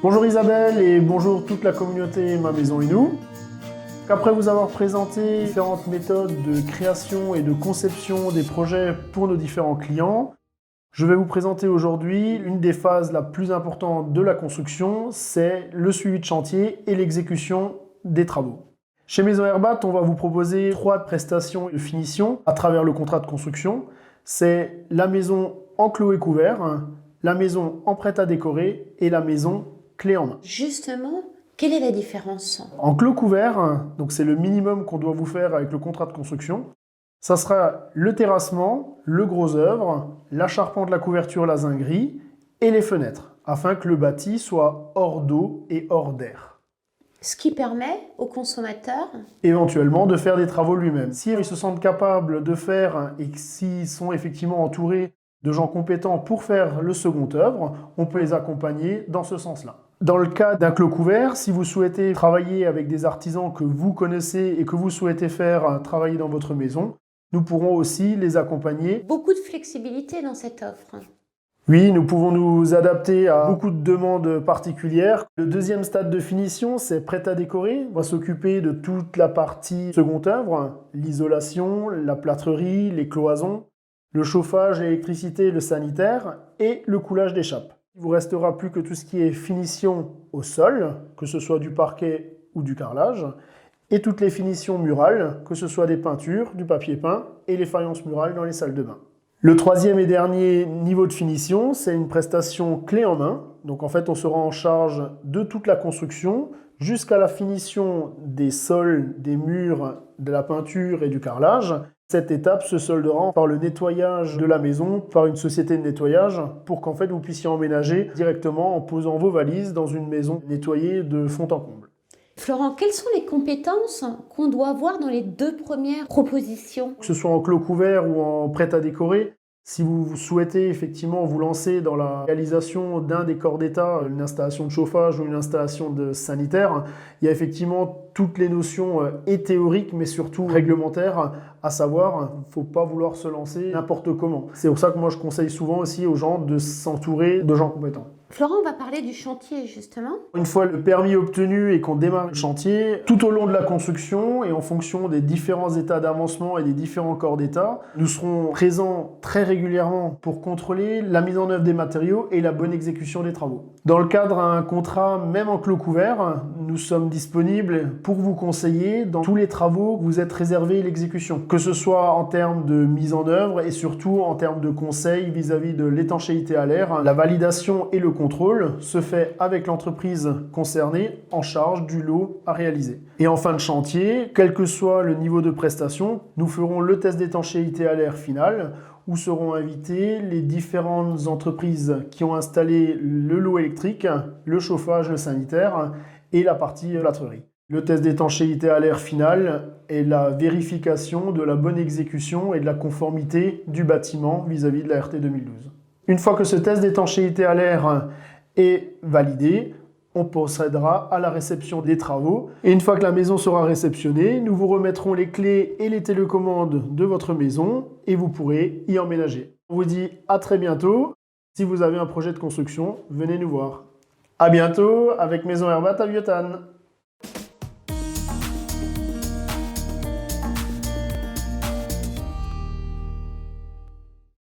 Bonjour Isabelle et bonjour toute la communauté Ma Maison et Nous. Après vous avoir présenté différentes méthodes de création et de conception des projets pour nos différents clients, je vais vous présenter aujourd'hui l'une des phases la plus importante de la construction, c'est le suivi de chantier et l'exécution des travaux. Chez Maison Herbat, on va vous proposer 3 prestations de finition à travers le contrat de construction. C'est la maison en clos et couvert, la maison en prêt à décorer et la maison clé en main. Justement, quelle est la différence? En clos couvert, donc c'est le minimum qu'on doit vous faire avec le contrat de construction, ça sera le terrassement, le gros œuvre, la charpente, la couverture, la zinguerie et les fenêtres, afin que le bâti soit hors d'eau et hors d'air. Ce qui permet aux consommateurs Éventuellement de faire des travaux lui-même. S'ils se sentent capables de faire et s'ils sont effectivement entourés de gens compétents pour faire le second œuvre, on peut les accompagner dans ce sens-là. Dans le cas d'un clos couvert, si vous souhaitez travailler avec des artisans que vous connaissez et que vous souhaitez faire travailler dans votre maison, nous pourrons aussi les accompagner. Beaucoup de flexibilité dans cette offre. Oui, nous pouvons nous adapter à beaucoup de demandes particulières. Le deuxième stade de finition, c'est prêt à décorer. On va s'occuper de toute la partie second œuvre, l'isolation, la plâtrerie, les cloisons, le chauffage, l'électricité, le sanitaire et le coulage des chappes. Il vous restera plus que tout ce qui est finition au sol, que ce soit du parquet ou du carrelage, et toutes les finitions murales, que ce soit des peintures, du papier peint et les faïences murales dans les salles de bain. Le troisième et dernier niveau de finition, c'est une prestation clé en main. Donc en fait, on sera en charge de toute la construction jusqu'à la finition des sols, des murs, de la peinture et du carrelage. Cette étape se soldera par le nettoyage de la maison par une société de nettoyage pour qu'en fait vous puissiez emménager directement en posant vos valises dans une maison nettoyée de fond en comble. Florent, quelles sont les compétences qu'on doit avoir dans les 2 premières propositions? Que ce soit en clos couvert ou en prêt à décorer, si vous souhaitez effectivement vous lancer dans la réalisation d'un des corps d'État, une installation de chauffage ou une installation de sanitaire, il y a effectivement toutes les notions et théoriques mais surtout réglementaires à savoir. Il ne faut pas vouloir se lancer n'importe comment. C'est pour ça que moi je conseille souvent aussi aux gens de s'entourer de gens compétents. Florent, on va parler du chantier justement. Une fois le permis obtenu et qu'on démarre le chantier, tout au long de la construction et en fonction des différents états d'avancement et des différents corps d'état, nous serons présents très régulièrement pour contrôler la mise en œuvre des matériaux et la bonne exécution des travaux. Dans le cadre d'un contrat, même en clos couvert, nous sommes disponibles pour vous conseiller dans tous les travaux que vous êtes réservés l'exécution, que ce soit en termes de mise en œuvre et surtout en termes de conseils vis-à-vis de l'étanchéité à l'air. La validation et le contrôle se fait avec l'entreprise concernée en charge du lot à réaliser. Et en fin de chantier, quel que soit le niveau de prestation, nous ferons le test d'étanchéité à l'air final où seront invitées les différentes entreprises qui ont installé le lot électrique, le chauffage, le sanitaire et la partie plâtrerie. Le test d'étanchéité à l'air final est la vérification de la bonne exécution et de la conformité du bâtiment vis-à-vis de la RT 2012. Une fois que ce test d'étanchéité à l'air est validé, on procédera à la réception des travaux. Et une fois que la maison sera réceptionnée, nous vous remettrons les clés et les télécommandes de votre maison et vous pourrez y emménager. On vous dit à très bientôt. Si vous avez un projet de construction, venez nous voir. À bientôt avec Maison Herbat à Vieuxtanne.